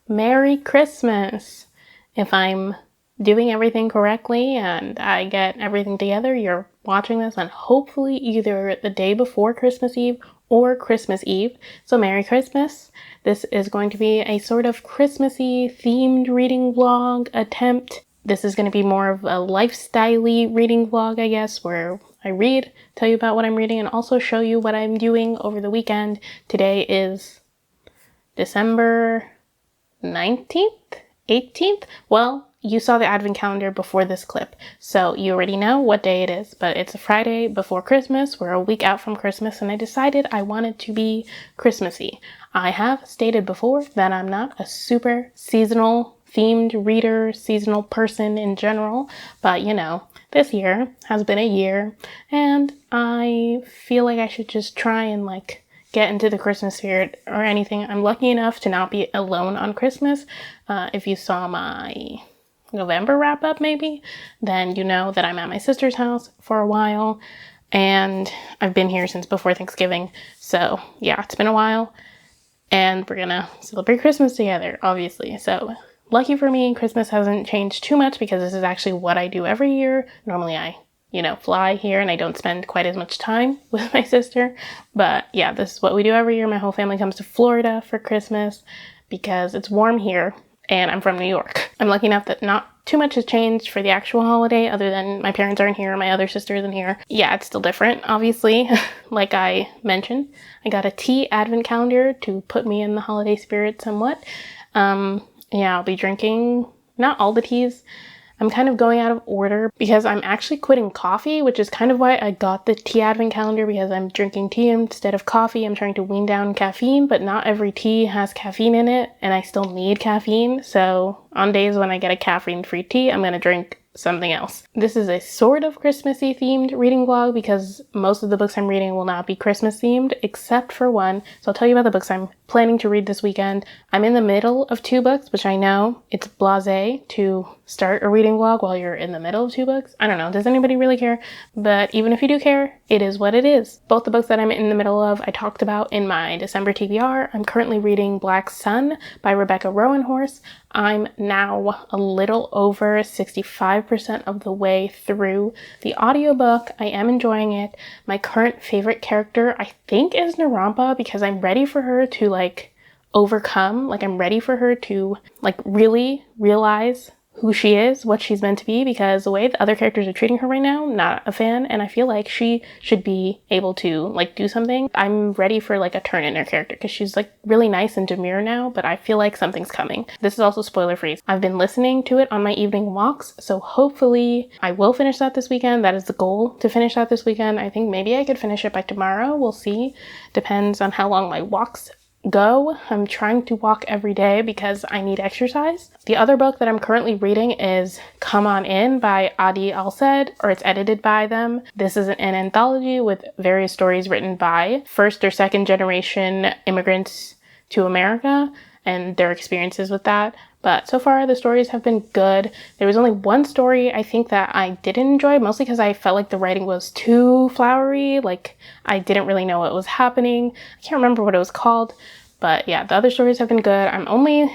Merry Christmas! If I'm doing everything correctly and I get everything together, you're watching this on hopefully either the day before Christmas Eve or Christmas Eve. So Merry Christmas. This is going to be a sort of Christmassy themed reading vlog attempt. This is going to be more of a lifestyle-y reading vlog, I guess, where I read, tell you about what I'm reading, and also show you what I'm doing over the weekend. Today is December 19th? 18th? Well, you saw the advent calendar before this clip, so you already know what day it is, but it's a Friday before Christmas. We're a week out from Christmas, and I decided I wanted to be Christmassy. I have stated before that I'm not a super seasonal themed reader, seasonal person in general, but you know, this year has been a year, and I feel like I should just try and get into the Christmas spirit or anything. I'm lucky enough to not be alone on Christmas. If you saw my November wrap up maybe, then you know that I'm at my sister's house for a while, and I've been here since before Thanksgiving. So yeah, it's been a while, and we're gonna celebrate Christmas together, obviously. So lucky for me, Christmas hasn't changed too much because this is actually what I do every year. Normally I fly here and I don't spend quite as much time with my sister. But yeah, this is what we do every year. My whole family comes to Florida for Christmas because it's warm here and I'm from New York. I'm lucky enough that not too much has changed for the actual holiday other than my parents aren't here, my other sister isn't here. Yeah, it's still different, obviously. Like I mentioned, I got a tea advent calendar to put me in the holiday spirit somewhat. Yeah, I'll be drinking not all the teas. I'm kind of going out of order because I'm actually quitting coffee, which is kind of why I got the tea advent calendar, because I'm drinking tea instead of coffee. I'm trying to wean down caffeine, but not every tea has caffeine in it, and I still need caffeine. So on days when I get a caffeine-free tea, I'm going to drink something else. This is a sort of Christmassy themed reading vlog because most of the books I'm reading will not be Christmas themed except for one. So I'll tell you about the books I'm planning to read this weekend. I'm in the middle of two books, which I know it's blasé to start a reading vlog while you're in the middle of two books. I don't know, does anybody really care? But even if you do care, it is what it is. Both the books that I'm in the middle of, I talked about in my December TBR. I'm currently reading Black Sun by Rebecca Rowanhorse. I'm now a little over 65% of the way through the audiobook. I am enjoying it. My current favorite character, I think, is Narampa, because I'm ready for her to overcome. I'm ready for her to really realize who she is, what she's meant to be, because the way the other characters are treating her right now, not a fan, and I feel like she should be able to do something. I'm ready for a turn in her character because she's really nice and demure now, but I feel like something's coming. This is also spoiler free. I've been listening to it on my evening walks, so hopefully I will finish that this weekend. That is the goal, to finish that this weekend. I think maybe I could finish it by tomorrow. We'll see. Depends on how long my walks go. I'm trying to walk every day because I need exercise. The other book that I'm currently reading is Come On In by Adi Alsaid, or it's edited by them. This is an anthology with various stories written by first or second generation immigrants to America and their experiences with that. But so far the stories have been good. There was only one story I think that I didn't enjoy, mostly because I felt like the writing was too flowery. I didn't really know what was happening. I can't remember what it was called. But yeah, the other stories have been good. I'm only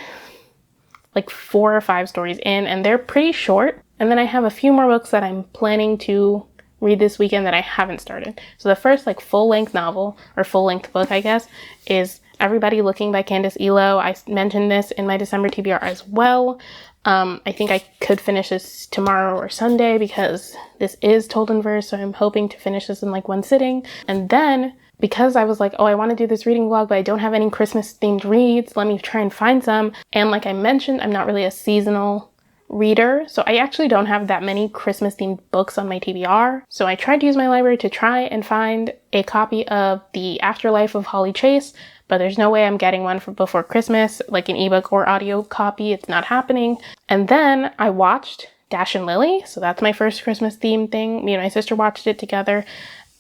4 or 5 stories in, and they're pretty short. And then I have a few more books that I'm planning to read this weekend that I haven't started. So the first full-length novel, or full-length book, I guess, is Everybody Looking by Candace Elo. I mentioned this in my December TBR as well. I think I could finish this tomorrow or Sunday because this is told in verse, so I'm hoping to finish this in one sitting. And then, because I was oh, I want to do this reading vlog, but I don't have any Christmas themed reads, let me try and find some. And like I mentioned, I'm not really a seasonal reader, so I actually don't have that many Christmas themed books on my TBR. So I tried to use my library to try and find a copy of The Afterlife of Holly Chase, but there's no way I'm getting one before Christmas, an ebook or audio copy. It's not happening. And then I watched Dash and Lily, so that's my first Christmas themed thing. Me and my sister watched it together,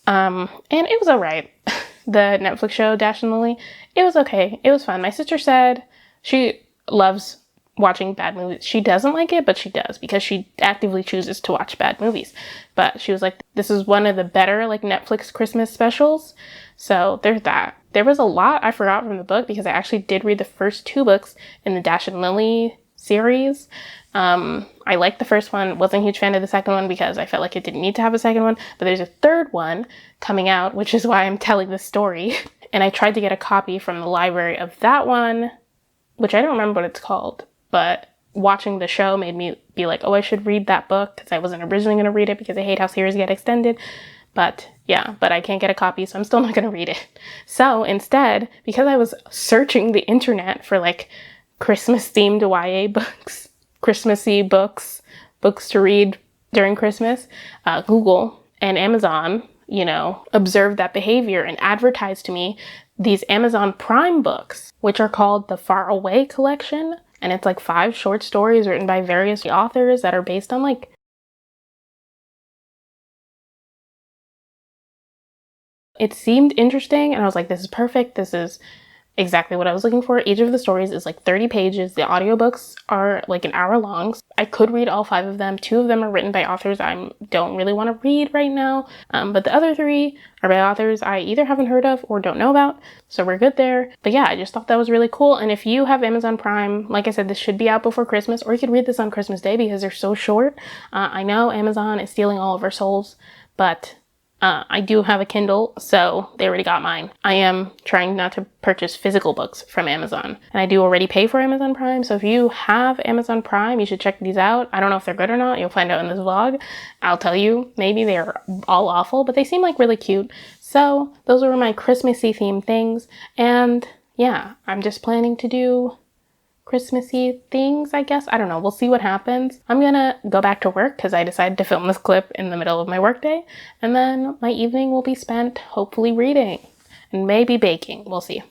and it was alright. The Netflix show Dash and Lily, it was okay. It was fun. My sister said she loves watching bad movies. She doesn't like it, but she does because she actively chooses to watch bad movies. But she was like, this is one of the better like Netflix Christmas specials. So there's that. There was a lot I forgot from the book because I actually did read the first 2 books in the Dash and Lily series. I liked the first one, wasn't a huge fan of the second one because I felt like it didn't need to have a second one, but there's a third one coming out, which is why I'm telling this story. And I tried to get a copy from the library of that one, which I don't remember what it's called, but watching the show made me be like, oh, I should read that book because I wasn't originally going to read it because I hate how series get extended. But yeah, but I can't get a copy, so I'm still not going to read it. So instead, because I was searching the internet for like Christmas themed YA books, Christmassy books to read during Christmas, Google and Amazon, observed that behavior and advertised to me these Amazon Prime books, which are called the Far Away collection. And it's like 5 short stories written by various authors that are based on like, it seemed interesting. And I was like, this is perfect. This is exactly what I was looking for. Each of the stories is like 30 pages. The audiobooks are like an hour long. I could read all 5 of them. 2 of them are written by authors I don't really want to read right now. But the other 3 are by authors I either haven't heard of or don't know about. So we're good there. But yeah, I just thought that was really cool. And if you have Amazon Prime, like I said, this should be out before Christmas, or you could read this on Christmas Day because they're so short. I know Amazon is stealing all of our souls, but I do have a Kindle, so they already got mine. I am trying not to purchase physical books from Amazon. And I do already pay for Amazon Prime, so if you have Amazon Prime, you should check these out. I don't know if they're good or not. You'll find out in this vlog. I'll tell you, maybe they're all awful, but they seem like really cute. So those were my Christmassy themed things. And yeah, I'm just planning to do Christmassy things, I guess. I don't know. We'll see what happens. I'm gonna go back to work because I decided to film this clip in the middle of my workday, and then my evening will be spent hopefully reading and maybe baking. We'll see.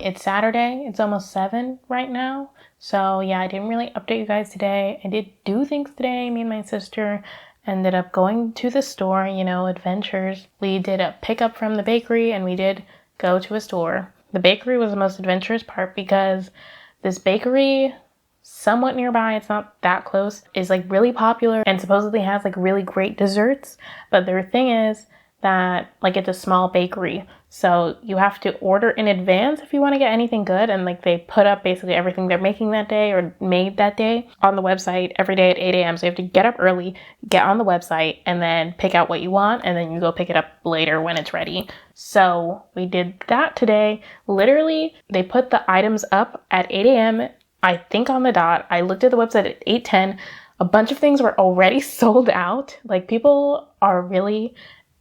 It's Saturday. It's almost 7 right now. So yeah, I didn't really update you guys today. I did do things today. Me and my sister ended up going to the store, adventures. We did a pickup from the bakery and we did go to a store. The bakery was the most adventurous part because this bakery somewhat nearby, it's not that close, is like really popular and supposedly has like really great desserts. But their thing is that like it's a small bakery. So you have to order in advance if you want to get anything good. And like they put up basically everything they're making that day or made that day on the website every day at 8 a.m. So you have to get up early, get on the website, and then pick out what you want. And then you go pick it up later when it's ready. So we did that today. Literally, they put the items up at 8 a.m. I think on the dot. I looked at the website at 8:10. A bunch of things were already sold out. Like people are really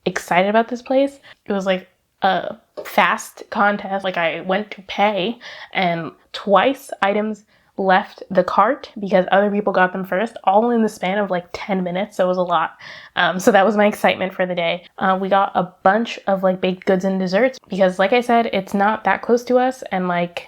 excited about this place. It was like a fast contest. Like I went to pay and twice items left the cart because other people got them first, all in the span of like 10 minutes. So it was a lot. So that was my excitement for the day. We got a bunch of like baked goods and desserts because like I said, it's not that close to us. And like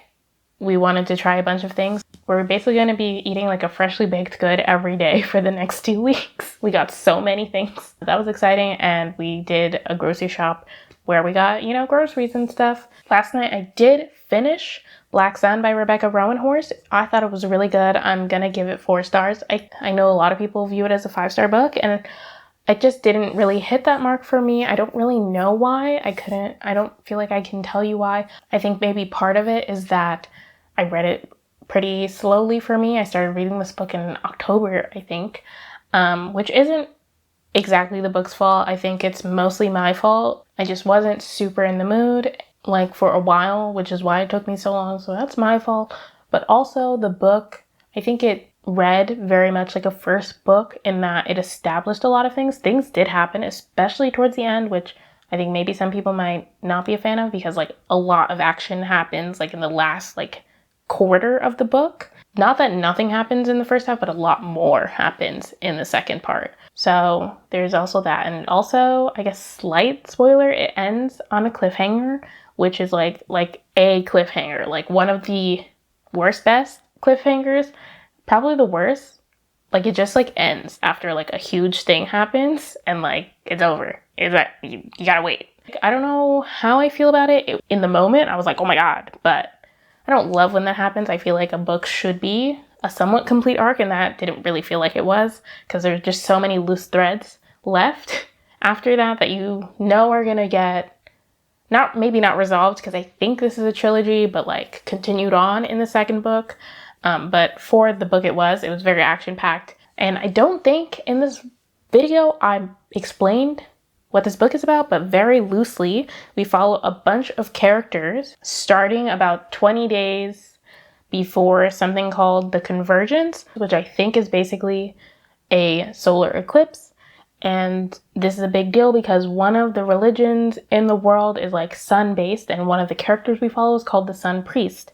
we wanted to try a bunch of things. We're basically going to be eating like a freshly baked good every day for the next 2 weeks. We got so many things. That was exciting. And we did a grocery shop where we got, you know, groceries and stuff. Last night I did finish Black Sun by Rebecca Rowanhorse. I thought it was really good. I'm going to give it 4 stars. I know a lot of people view it as a 5-star book, and it just didn't really hit that mark for me. I don't really know why. I don't feel like I can tell you why. I think maybe part of it is that I read it pretty slowly for me. I started reading this book in October, I think, which isn't exactly the book's fault. I think it's mostly my fault. I just wasn't super in the mood like for a while, which is why it took me so long. So that's my fault. But also the book, I think it read very much like a first book in that it established a lot of things. Things did happen, especially towards the end, which I think maybe some people might not be a fan of because like a lot of action happens like in the last like quarter of the book. Not that nothing happens in the first half, but a lot more happens in the second part. So there's also that. And also, I guess slight spoiler, it ends on a cliffhanger, which is like a cliffhanger, like one of the best cliffhangers, probably the worst. Like it just like ends after like a huge thing happens and like it's over. It's like you gotta wait. I don't know how I feel about it. In the moment, I was like, oh my God, but I don't love when that happens. I feel like a book should be a somewhat complete arc, and that didn't really feel like it was because there's just so many loose threads left after that you know are gonna get maybe not resolved because I think this is a trilogy, but like continued on in the second book. But for the book it was very action packed, and I don't think in this video I explained what this book is about, but very loosely, we follow a bunch of characters starting about 20 days before something called the Convergence, which I think is basically a solar eclipse. And this is a big deal because one of the religions in the world is like sun-based, and one of the characters we follow is called the Sun Priest.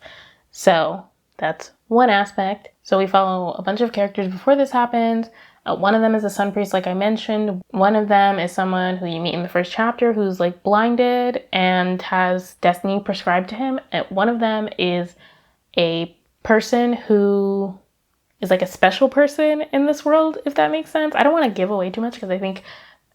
So that's one aspect. So we follow a bunch of characters before this happens. One of them is a sun priest, like I mentioned. One of them is someone who you meet in the first chapter who's like blinded and has destiny prescribed to him. And one of them is a person who is like a special person in this world, if that makes sense. I don't want to give away too much because I think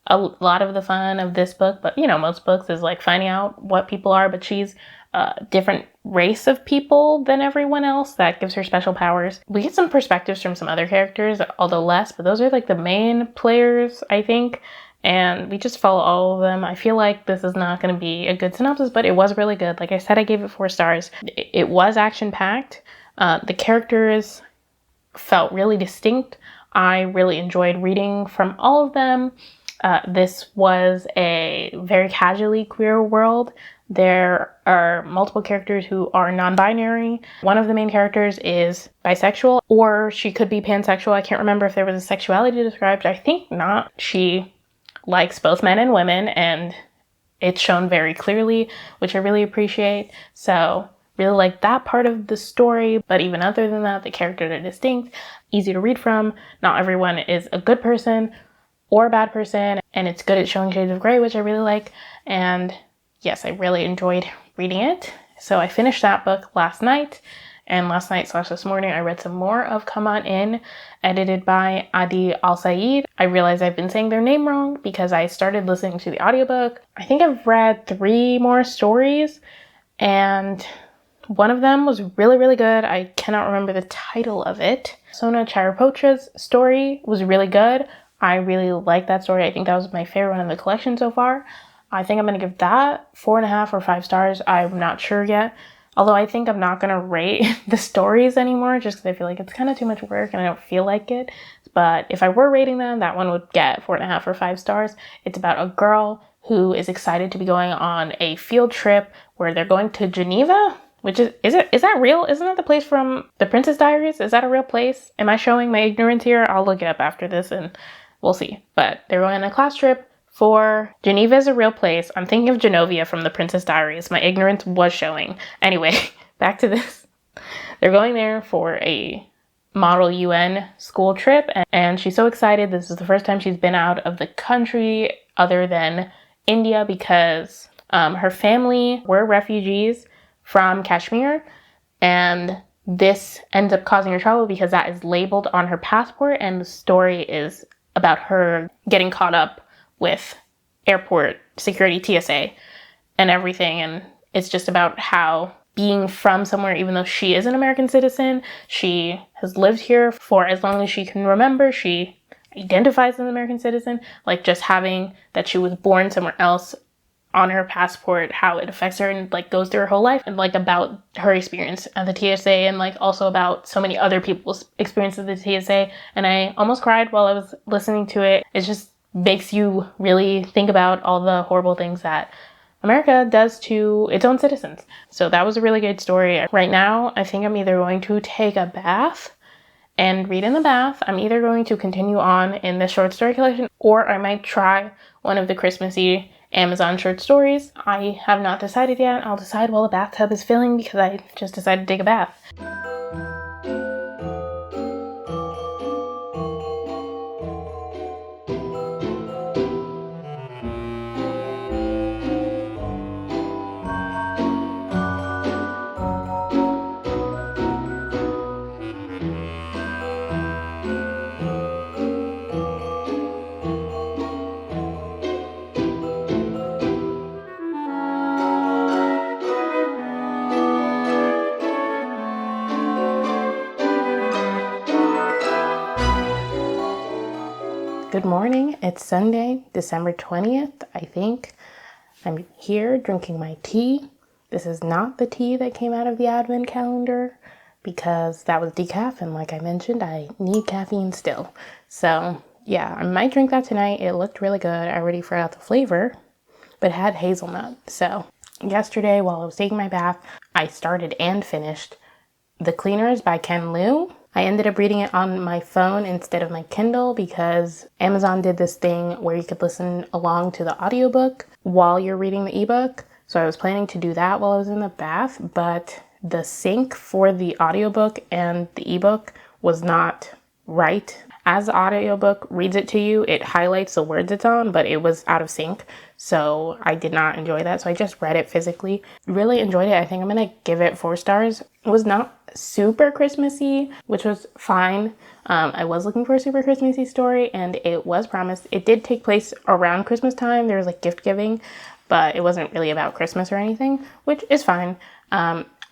a lot of the fun of this book, but you know, most books is like finding out what people are, but she's a different race of people than everyone else that gives her special powers. We get some perspectives from some other characters, although less, but those are like the main players, I think, and we just follow all of them. I feel like this is not going to be a good synopsis, but it was really good. Like I said, I gave it 4 stars. It was action-packed. The characters felt really distinct. I really enjoyed reading from all of them. This was a very casually queer world. There are multiple characters who are non-binary. One of the main characters is bisexual, or she could be pansexual. I can't remember if there was a sexuality described. I think not. She likes both men and women, and it's shown very clearly, which I really appreciate. So really like that part of the story, but even other than that, the characters are distinct, easy to read from. Not everyone is a good person or a bad person, and it's good at showing shades of gray, which I really like. And yes, I really enjoyed reading it. So I finished that book last night, and last night / this morning I read some more of Come On In, edited by Adi Al-Said. I realized I've been saying their name wrong because I started listening to the audiobook. I think I've read 3 more stories, and one of them was really, really good. I cannot remember the title of it. Sona Charapotra's story was really good. I really liked that story. I think that was my favorite one in the collection so far. I think I'm going to give that 4.5 or 5 stars. I'm not sure yet. Although I think I'm not going to rate the stories anymore just because I feel like it's kind of too much work and I don't feel like it. But if I were rating them, that one would get 4.5 or 5 stars. It's about a girl who is excited to be going on a field trip where they're going to Geneva, which is that real? Isn't that the place from The Princess Diaries? Is that a real place? Am I showing my ignorance here? I'll look it up after this and we'll see. But they're going on a class trip for Geneva is a real place. I'm thinking of Genovia from The Princess Diaries. My ignorance was showing. Anyway, back to this. They're going there for a Model UN school trip, and she's so excited. This is the first time she's been out of the country other than India because her family were refugees from Kashmir, and this ends up causing her trouble because that is labeled on her passport, and the story is about her getting caught up with airport security, TSA, and everything. And it's just about how being from somewhere, even though she is an American citizen, she has lived here for as long as she can remember. She identifies as an American citizen, like just having that she was born somewhere else on her passport, how it affects her and like goes through her whole life, and like about her experience at the TSA and like also about so many other people's experiences at the TSA. And I almost cried while I was listening to it. It just makes you really think about all the horrible things that America does to its own citizens. So that was a really good story. Right now, I think I'm either going to take a bath and read in the bath. I'm either going to continue on in the short story collection, or I might try one of the Christmassy Amazon short stories. I have not decided yet. I'll decide while the bathtub is filling because I just decided to take a bath. Good morning. It's Sunday, December 20th, I think. I'm here drinking my tea. This is not the tea that came out of the advent calendar because that was decaf, and like I mentioned, I need caffeine still. So yeah, I might drink that tonight. It looked really good. I already forgot the flavor, but it had hazelnut. So yesterday while I was taking my bath, I started and finished The Cleaners by Ken Liu. I ended up reading it on my phone instead of my Kindle because Amazon did this thing where you could listen along to the audiobook while you're reading the ebook. So I was planning to do that while I was in the bath, but the sync for the audiobook and the ebook was not right. As the audiobook reads it to you, it highlights the words it's on, but it was out of sync. So I did not enjoy that. So I just read it physically. Really enjoyed it. I think I'm going to give it 4 stars. It was not super Christmassy, which was fine. I was looking for a super Christmassy story, and it was promised. It did take place around Christmas time. There was like gift giving, but it wasn't really about Christmas or anything, which is fine.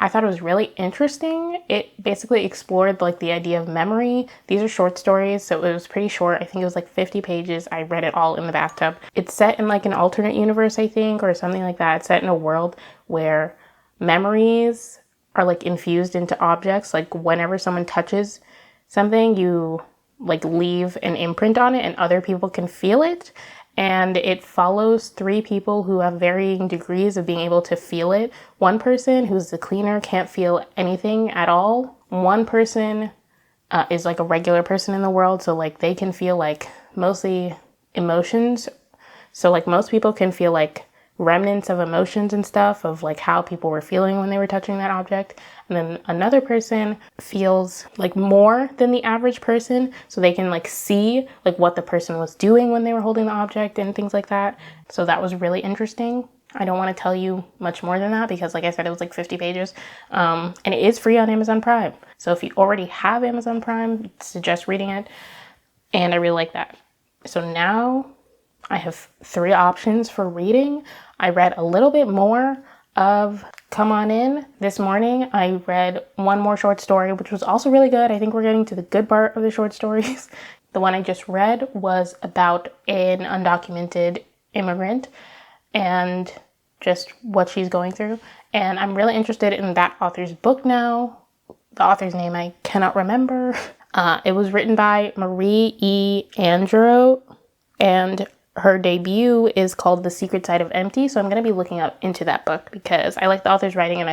I thought it was really interesting. It basically explored like the idea of memory. These are short stories, so it was pretty short. I think it was like 50 pages. I read it all in the bathtub. It's set in like an alternate universe, I think, or something like that. It's set in a world where memories are like infused into objects. Like whenever someone touches something, you like leave an imprint on it and other people can feel it. And it follows 3 people who have varying degrees of being able to feel it. One person, who's the cleaner, can't feel anything at all. One person is like a regular person in the world, so like they can feel like mostly emotions. So like most people can feel like remnants of emotions and stuff of like how people were feeling when they were touching that object. And then another person feels like more than the average person, so they can like see like what the person was doing when they were holding the object and things like that. So that was really interesting. I don't want to tell you much more than that because like I said, it was like 50 pages. And it is free on Amazon Prime. So if you already have Amazon Prime, I suggest reading it. And I really like that. So now I have 3 options for reading. I read a little bit more of Come On In this morning. I read one more short story, which was also really good. I think we're getting to the good part of the short stories. The one I just read was about an undocumented immigrant and just what she's going through. And I'm really interested in that author's book now. The author's name I cannot remember. It was written by Marie E. Andrew, and her debut is called The Secret Side of Empty. So I'm going to be looking up into that book because I like the author's writing, and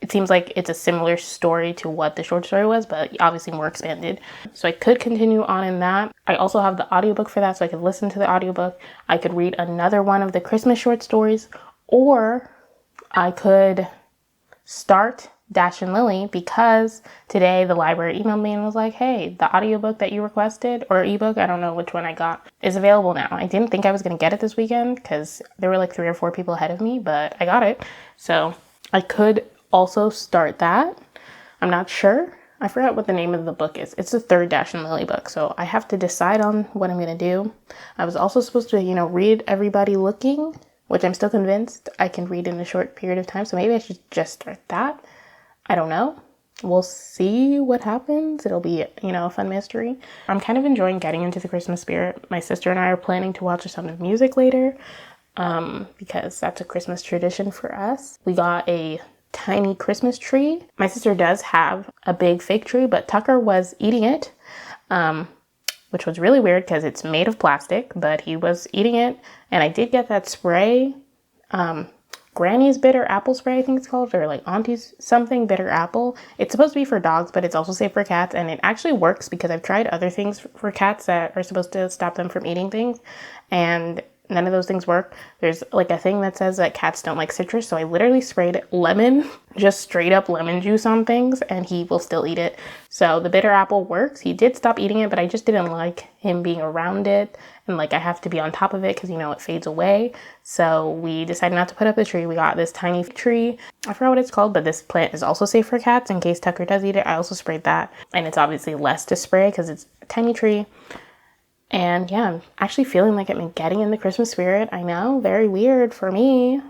it seems like it's a similar story to what the short story was, but obviously more expanded. So I could continue on in that. I also have the audiobook for that, so I could listen to the audiobook. I could read another one of the Christmas short stories, or I could start Dash and Lily, because today the library emailed me and was like, hey, the audiobook that you requested, or ebook, I don't know which one I got, is available now. I didn't think I was going to get it this weekend because there were like 3 or 4 people ahead of me, but I got it. So I could also start that. I'm not sure. I forgot what the name of the book is. It's the 3rd Dash and Lily book, so I have to decide on what I'm going to do. I was also supposed to, read Everybody Looking, which I'm still convinced I can read in a short period of time, so maybe I should just start that. I don't know. We'll see what happens. It'll be, a fun mystery. I'm kind of enjoying getting into the Christmas spirit. My sister and I are planning to watch The Sound of Music later, because that's a Christmas tradition for us. We got a tiny Christmas tree. My sister does have a big fake tree, but Tucker was eating it, which was really weird because it's made of plastic, but he was eating it. And I did get that spray, Granny's bitter apple spray, I think it's called, or like Auntie's something bitter apple. It's supposed to be for dogs, but it's also safe for cats, and it actually works because I've tried other things for cats that are supposed to stop them from eating things, and none of those things work. There's like a thing that says that cats don't like citrus, so I literally sprayed lemon, just straight up lemon juice on things, and he will still eat it. So the bitter apple works. He did stop eating it, but I just didn't like him being around it, and like I have to be on top of it because it fades away. So we decided not to put up the tree. We got this tiny tree. I forgot what it's called, but this plant is also safe for cats in case Tucker does eat it. I also sprayed that, and it's obviously less to spray because it's a tiny tree. And yeah, I'm actually feeling like I'm getting in the Christmas spirit. I know, very weird for me.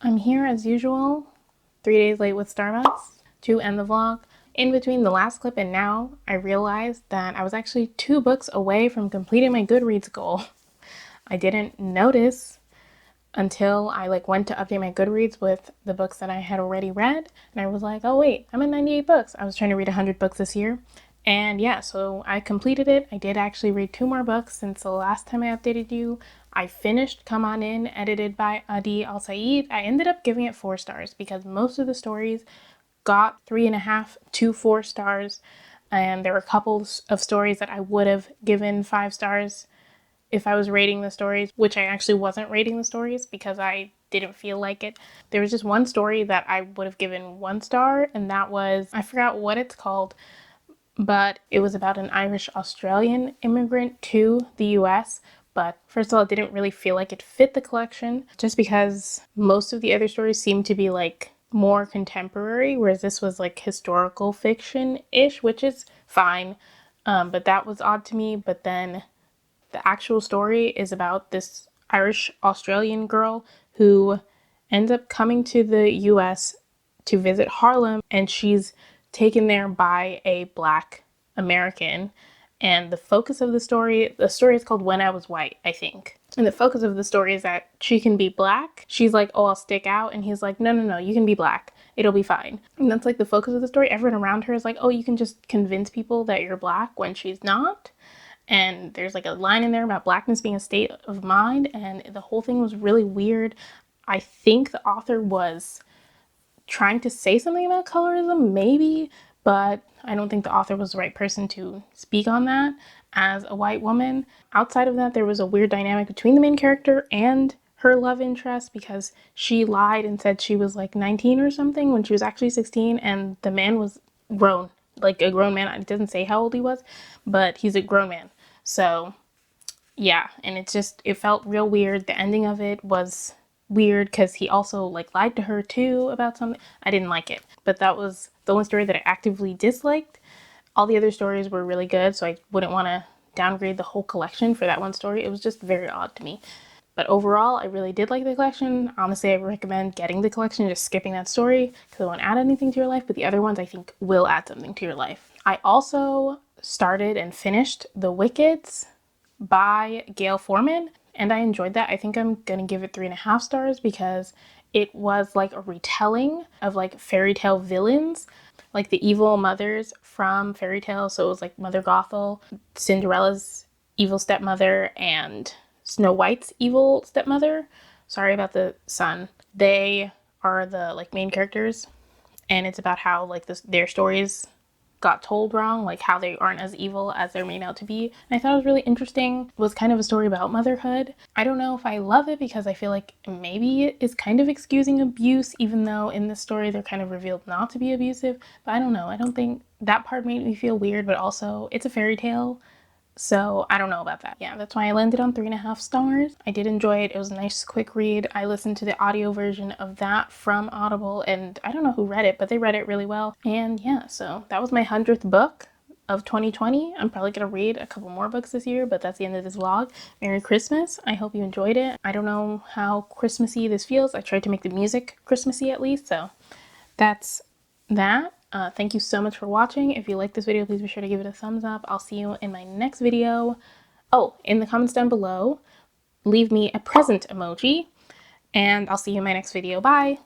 I'm here as usual, 3 days late with Starbucks to end the vlog. In between the last clip and now, I realized that I was actually 2 books away from completing my Goodreads goal. I didn't notice until I went to update my Goodreads with the books that I had already read, and I was like, oh wait, I'm at 98 books. I was trying to read 100 books this year, and yeah, so I completed it. I did actually read 2 more books since the last time I updated you. I finished Come On In, edited by Adi Al-Said. I ended up giving it 4 stars because most of the stories got 3.5 to 4 stars, and there were a couple of stories that I would have given 5 stars if I was rating the stories, which I actually wasn't rating the stories because I didn't feel like it. There was just one story that I would have given 1 star, and that was, I forgot what it's called, but it was about an Irish Australian immigrant to the US. But first of all, it didn't really feel like it fit the collection just because most of the other stories seemed to be more contemporary, whereas this was historical fiction-ish, which is fine. But that was odd to me. But then the actual story is about this Irish Australian girl who ends up coming to the US to visit Harlem, and she's taken there by a Black American. And the focus of the story is called When I Was White, I think. And the focus of the story is that she can be Black. She's like, oh, I'll stick out. And he's like, no, you can be Black. It'll be fine. And that's the focus of the story. Everyone around her is like, oh, you can just convince people that you're Black when she's not. And there's a line in there about Blackness being a state of mind. And the whole thing was really weird. I think the author was trying to say something about colorism, maybe, but I don't think the author was the right person to speak on that as a white woman. Outside of that, there was a weird dynamic between the main character and her love interest because she lied and said she was 19 or something when she was actually 16, and the man was grown, a grown man. It doesn't say how old he was, but he's a grown man. So yeah, and it felt real weird. The ending of it was weird because he also like lied to her too about something. I didn't like it, but that was the only story that I actively disliked. All the other stories were really good, so I wouldn't want to downgrade the whole collection for that one story. It was just very odd to me. But overall, I really did like the collection. Honestly, I recommend getting the collection, just skipping that story because it won't add anything to your life, but the other ones I think will add something to your life. I also started and finished The Wickeds by Gail Forman, and I enjoyed that. I think I'm gonna give it 3.5 stars because it was like a retelling of like fairy tale villains, like the evil mothers from fairy tale. So it was like Mother Gothel, Cinderella's evil stepmother, and Snow White's evil stepmother. Sorry about the son. They are the like main characters, and it's about how like their stories got told wrong, like how they aren't as evil as they're made out to be. And I thought it was really interesting. It was kind of a story about motherhood. I don't know if I love it because I feel like maybe it is kind of excusing abuse, even though in this story they're kind of revealed not to be abusive. But I don't know. I don't think that part made me feel weird, but also it's a fairy tale. So I don't know about that. Yeah, that's why I landed on 3.5 stars. I did enjoy it. It was a nice quick read. I listened to the audio version of that from Audible, and I don't know who read it, but they read it really well. And yeah, so that was my 100th book of 2020. I'm probably gonna read a couple more books this year, but that's the end of this vlog. Merry Christmas. I hope you enjoyed it. I don't know how Christmassy this feels. I tried to make the music Christmassy at least, so that's that. Thank you so much for watching. If you like this video, please be sure to give it a thumbs up. I'll see you in my next video. Oh, in the comments down below, leave me a present emoji, and I'll see you in my next video. Bye!